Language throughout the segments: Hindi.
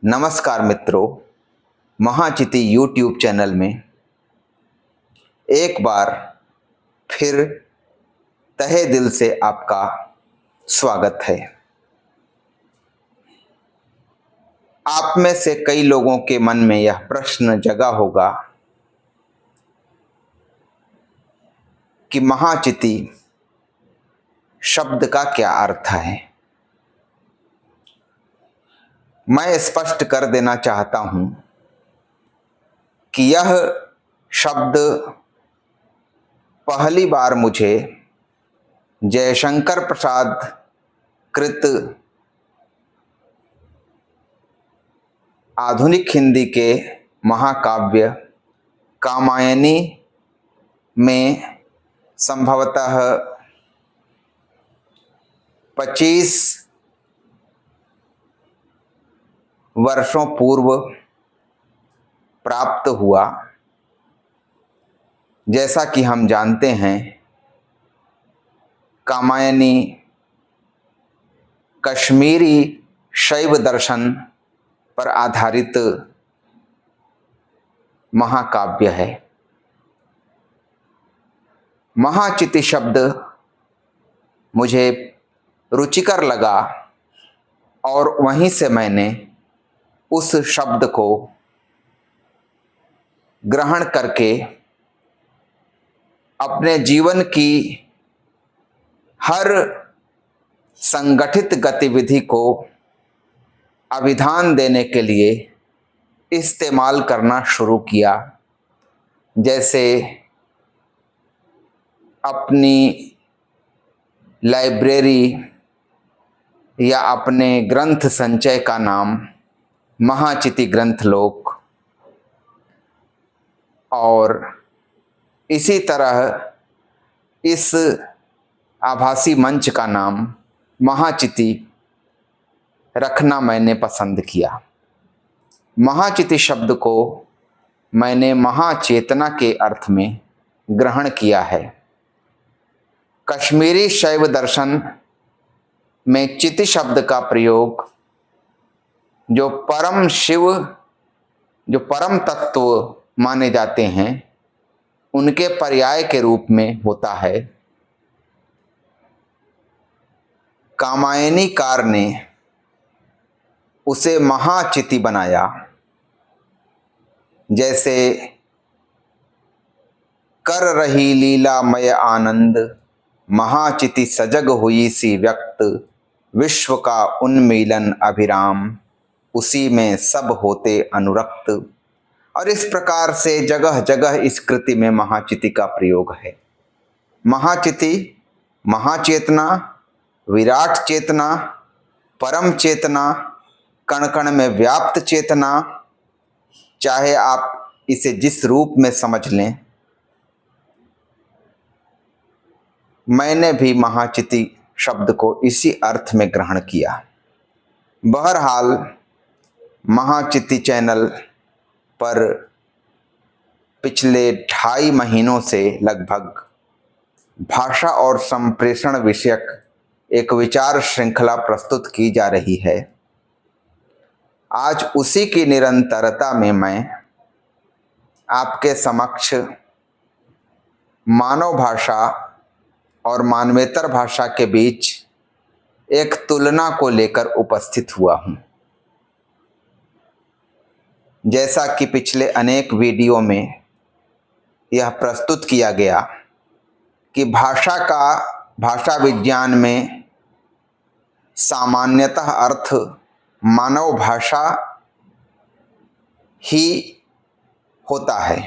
नमस्कार मित्रों, महाचिति यूट्यूब चैनल में एक बार फिर तहे दिल से आपका स्वागत है। आप में से कई लोगों के मन में यह प्रश्न जगा होगा कि महाचिति शब्द का क्या अर्थ है। मैं स्पष्ट कर देना चाहता हूं कि यह शब्द पहली बार मुझे जयशंकर प्रसाद कृत आधुनिक हिंदी के महाकाव्य कामायनी में संभवतः 25 वर्षों पूर्व प्राप्त हुआ। जैसा कि हम जानते हैं, कामायनी कश्मीरी शैव दर्शन पर आधारित महाकाव्य है। महाचिति शब्द मुझे रुचिकर लगा और वहीं से मैंने उस शब्द को ग्रहण करके अपने जीवन की हर संगठित गतिविधि को अभिधान देने के लिए इस्तेमाल करना शुरू किया। जैसे अपनी लाइब्रेरी या अपने ग्रंथ संचय का नाम महाचिति ग्रंथलोक, और इसी तरह इस आभासी मंच का नाम महाचिति रखना मैंने पसंद किया। महाचिति शब्द को मैंने महाचेतना के अर्थ में ग्रहण किया है। कश्मीरी शैव दर्शन में चिति शब्द का प्रयोग जो परम तत्व माने जाते हैं उनके पर्याय के रूप में होता है। कामायनीकार ने उसे महाचिति बनाया। जैसे कर रही लीलामय आनंद, महाचिति सजग हुई सी व्यक्त, विश्व का उन्मीलन अभिराम, उसी में सब होते अनुरक्त। और इस प्रकार से जगह जगह इस कृति में महाचिति का प्रयोग है। महाचिति महाचेतना, विराट चेतना, परम चेतना, कण कण में व्याप्त चेतना, चाहे आप इसे जिस रूप में समझ लें। मैंने भी महाचिति शब्द को इसी अर्थ में ग्रहण किया। बहरहाल महाचिति चैनल पर पिछले 2.5 महीनों से लगभग भाषा और संप्रेषण विषयक एक विचार श्रृंखला प्रस्तुत की जा रही है। आज उसी की निरंतरता में मैं आपके समक्ष मानव भाषा और मानवेतर भाषा के बीच एक तुलना को लेकर उपस्थित हुआ हूँ। जैसा कि पिछले अनेक वीडियो में यह प्रस्तुत किया गया कि भाषा विज्ञान में सामान्यतः अर्थ मानव भाषा ही होता है।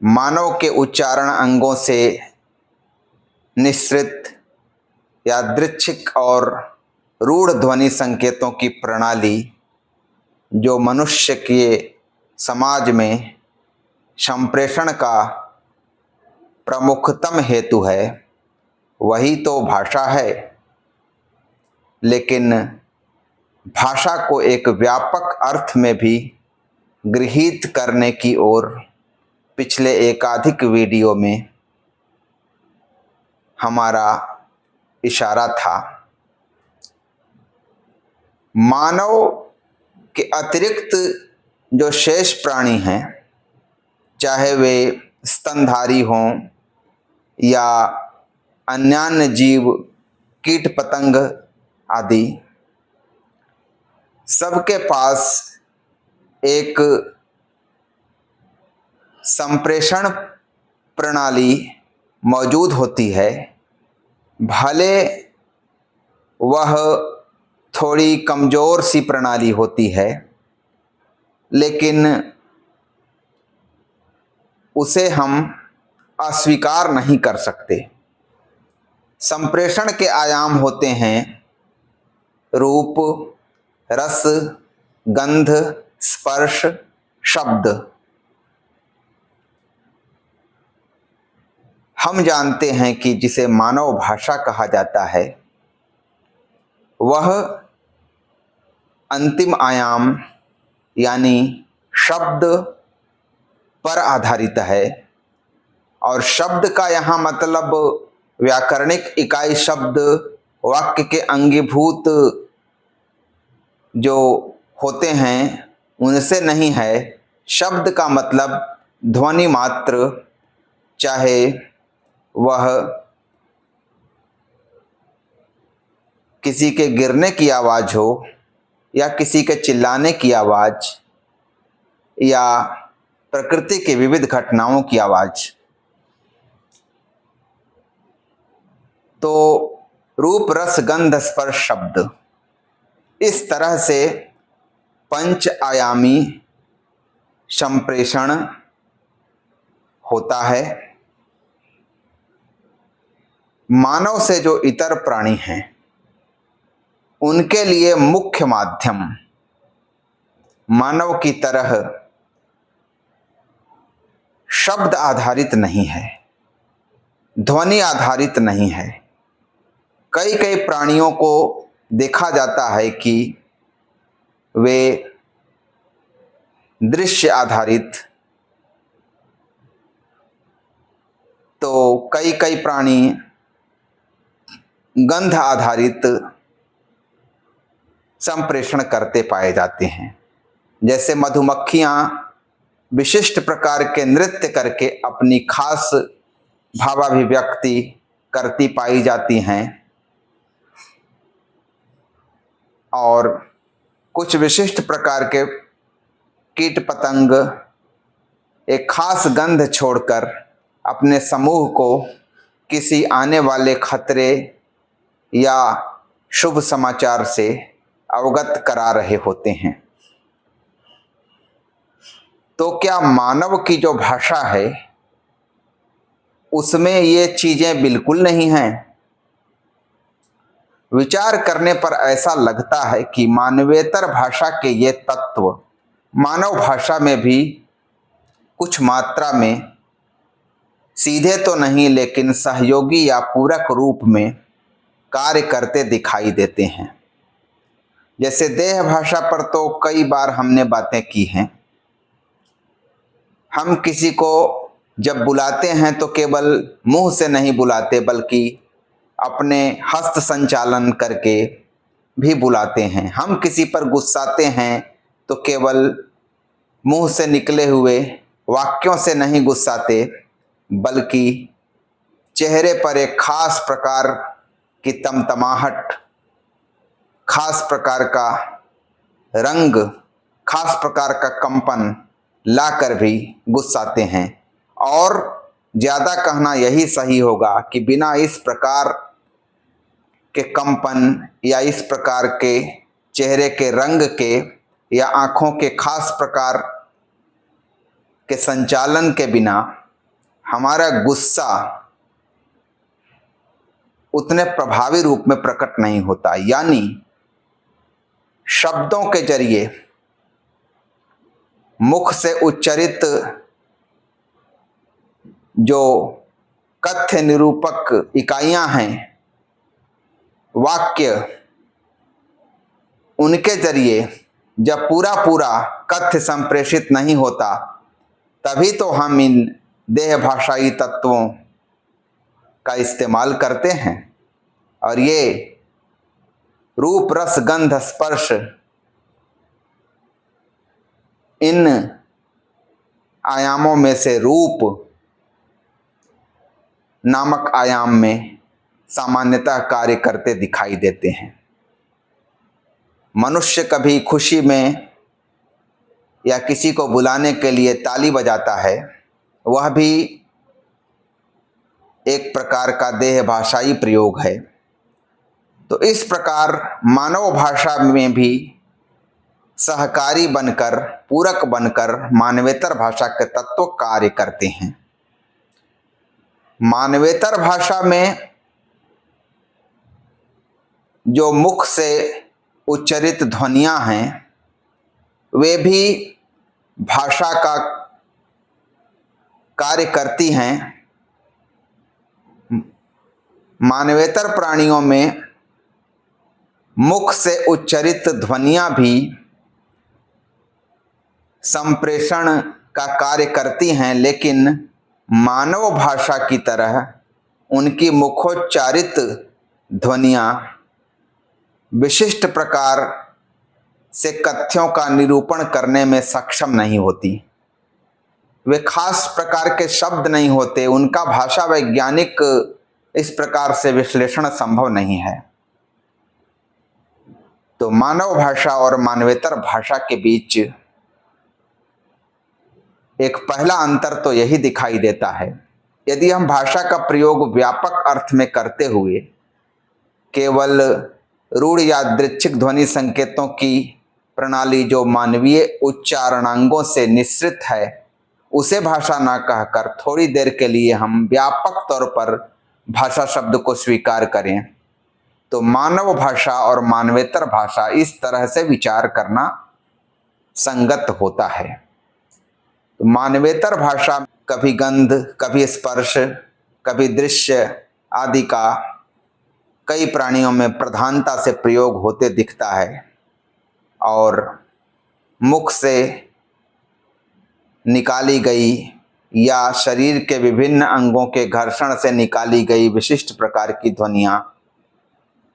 मानव के उच्चारण अंगों से निःसृत यादृच्छिक और रूढ़ ध्वनि संकेतों की प्रणाली जो मनुष्य के समाज में संप्रेषण का प्रमुखतम हेतु है, वही तो भाषा है। लेकिन भाषा को एक व्यापक अर्थ में भी गृहीत करने की ओर पिछले एकाधिक वीडियो में हमारा इशारा था। मानव के अतिरिक्त जो शेष प्राणी हैं, चाहे वे स्तनधारी हों या अन्यान्य जीव, कीट पतंग आदि, सबके पास एक संप्रेषण प्रणाली मौजूद होती है। भले वह थोड़ी कमज़ोर सी प्रणाली होती है, लेकिन उसे हम अस्वीकार नहीं कर सकते। संप्रेषण के आयाम होते हैं रूप, रस, गंध, स्पर्श, शब्द। हम जानते हैं कि जिसे मानव भाषा कहा जाता है वह अंतिम आयाम यानी शब्द पर आधारित है। और शब्द का यहाँ मतलब व्याकरणिक इकाई शब्द वाक्य के अंगीभूत जो होते हैं उनसे नहीं है। शब्द का मतलब ध्वनि मात्र, चाहे वह किसी के गिरने की आवाज़ हो या किसी के चिल्लाने की आवाज़ या प्रकृति की विविध घटनाओं की आवाज़। तो रूप, रस, गंध, स्पर्श, शब्द, इस तरह से पंच आयामी संप्रेषण होता है। मानव से जो इतर प्राणी हैं उनके लिए मुख्य माध्यम मानव की तरह शब्द आधारित नहीं है, ध्वनि आधारित नहीं है। कई कई प्राणियों को देखा जाता है कि वे दृश्य आधारित, तो कई कई प्राणी गंध आधारित संप्रेषण करते पाए जाते हैं। जैसे मधुमक्खियाँ विशिष्ट प्रकार के नृत्य करके अपनी खास भावाभिव्यक्ति करती पाई जाती हैं, और कुछ विशिष्ट प्रकार के कीट पतंग एक खास गंध छोड़कर अपने समूह को किसी आने वाले खतरे या शुभ समाचार से अवगत करा रहे होते हैं। तो क्या मानव की जो भाषा है उसमें ये चीज़ें बिल्कुल नहीं हैं? विचार करने पर ऐसा लगता है कि मानवेतर भाषा के ये तत्व मानव भाषा में भी कुछ मात्रा में, सीधे तो नहीं लेकिन सहयोगी या पूरक रूप में कार्य करते दिखाई देते हैं। जैसे देह भाषा पर तो कई बार हमने बातें की हैं। हम किसी को जब बुलाते हैं तो केवल मुंह से नहीं बुलाते, बल्कि अपने हस्त संचालन करके भी बुलाते हैं। हम किसी पर गुस्साते हैं तो केवल मुंह से निकले हुए वाक्यों से नहीं गुस्साते, बल्कि चेहरे पर एक खास प्रकार की तमतमाहट, खास प्रकार का रंग, खास प्रकार का कंपन लाकर भी गुस्साते हैं। और ज़्यादा कहना यही सही होगा कि बिना इस प्रकार के कंपन या इस प्रकार के चेहरे के रंग के या आँखों के खास प्रकार के संचालन के बिना हमारा गुस्सा उतने प्रभावी रूप में प्रकट नहीं होता। यानी शब्दों के जरिए मुख से उच्चरित जो कथ्य निरूपक इकाइयां हैं, वाक्य, उनके जरिए जब पूरा पूरा कथ्य संप्रेषित नहीं होता तभी तो हम इन देह भाषाई तत्वों का इस्तेमाल करते हैं। और ये रूप रस गंध स्पर्श इन आयामों में से रूप नामक आयाम में सामान्यतः कार्य करते दिखाई देते हैं। मनुष्य कभी खुशी में या किसी को बुलाने के लिए ताली बजाता है, वह भी एक प्रकार का देह भाषाई प्रयोग है। तो इस प्रकार मानव भाषा में भी सहकारी बनकर, पूरक बनकर मानवेतर भाषा के तत्व कार्य करते हैं। मानवेतर भाषा में जो मुख से उच्चरित ध्वनियां हैं वे भी भाषा का कार्य करती हैं। मानवेतर प्राणियों में मुख से उच्चरित ध्वनियां भी संप्रेषण का कार्य करती हैं, लेकिन मानव भाषा की तरह उनकी मुखोच्चारित ध्वनियां विशिष्ट प्रकार से कथ्यों का निरूपण करने में सक्षम नहीं होती। वे खास प्रकार के शब्द नहीं होते, उनका भाषा वैज्ञानिक इस प्रकार से विश्लेषण संभव नहीं है। तो मानव भाषा और मानवेतर भाषा के बीच एक पहला अंतर तो यही दिखाई देता है। यदि हम भाषा का प्रयोग व्यापक अर्थ में करते हुए केवल रूढ़ यादृच्छिक ध्वनि संकेतों की प्रणाली जो मानवीय उच्चारणांगों से निःसृत है उसे भाषा ना कहकर थोड़ी देर के लिए हम व्यापक तौर पर भाषा शब्द को स्वीकार करें, तो मानव भाषा और मानवेतर भाषा इस तरह से विचार करना संगत होता है। तो मानवेतर भाषा कभी गंध, कभी स्पर्श, कभी दृश्य आदि का कई प्राणियों में प्रधानता से प्रयोग होते दिखता है और मुख से निकाली गई या शरीर के विभिन्न अंगों के घर्षण से निकाली गई विशिष्ट प्रकार की ध्वनियाँ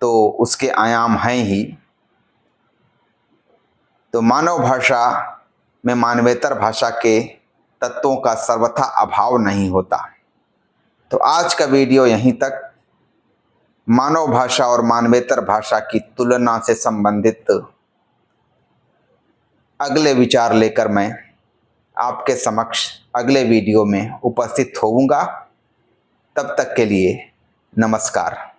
तो उसके आयाम हैं ही। तो मानव भाषा में मानवेतर भाषा के तत्वों का सर्वथा अभाव नहीं होता। तो आज का वीडियो यहीं तक। मानव भाषा और मानवेतर भाषा की तुलना से संबंधित अगले विचार लेकर मैं आपके समक्ष अगले वीडियो में उपस्थित होऊंगा। तब तक के लिए नमस्कार।